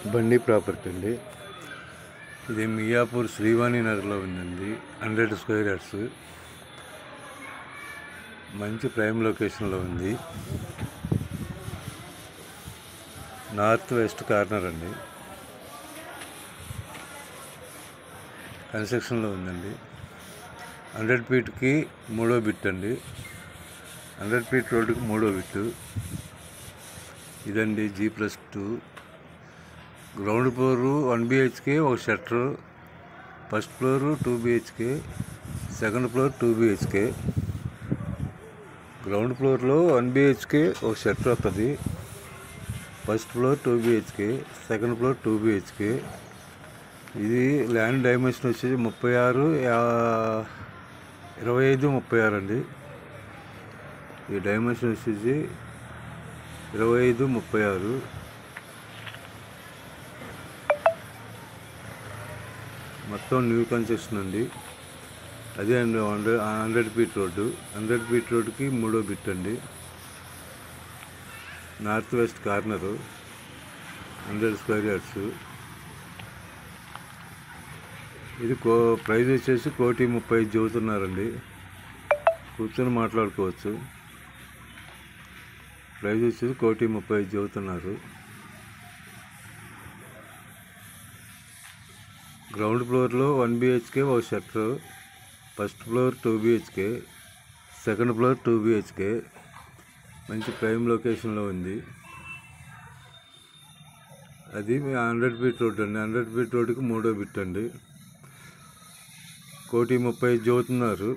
బండి ప్రాపర్టీ అండి. ఇది మియాపూర్ శ్రీవాణి నగర్లో ఉందండి. 100 స్క్వేర్ యార్డ్స్, మంచి ప్రైమ్ లొకేషన్లో ఉంది. నార్త్ వెస్ట్ కార్నర్ అండి. కన్స్ట్రక్షన్లో ఉందండి. 100 ఫీట్కి 3వ బిట్ అండి. 100 ఫీట్ రోడ్డుకి 3వ బిట్టు ఇదండి. G+2 గ్రౌండ్ ఫ్లోర్ 1 BHK, ఒక shutter. First floor 2 BHK, second floor 2 BHK. Ground ఫ్లోర్లో 1 BHK ఒక షట్టర్ వస్తుంది. First floor 2 BHK, second floor 2 BHK. ఇది ల్యాండ్ డైమెన్షన్ వచ్చేసి 36, 25, 36 అండి. ఈ డైమెన్షన్ వచ్చేసి 25, 36. మొత్తం న్యూ కన్స్ట్రక్షన్ అండి. అదే అండి 100 ఫీట్ రోడ్డు. 100 ఫీట్ రోడ్డుకి 3వ బిట్ అండి. North west corner, 100 square yards. ఇది ప్రైస్ వచ్చేసి 1,30,00,000 చెబుతున్నారండి. కూర్చొని మాట్లాడుకోవచ్చు. ప్రైస్ వచ్చేసి 1,30,00,000 చెబుతున్నారు. గ్రౌండ్ ఫ్లోర్లో 1 BHK ఒక shutter. First floor 2 BHK, second floor 2 BHK. మంచి ప్రైమ్ లొకేషన్లో ఉంది. అది 100 ఫీట్ రోడ్ అండి. 100 ఫీట్ రోడ్డుకి 3వ బిట్ అండి. 1,30,00,000 చెబుతున్నారు.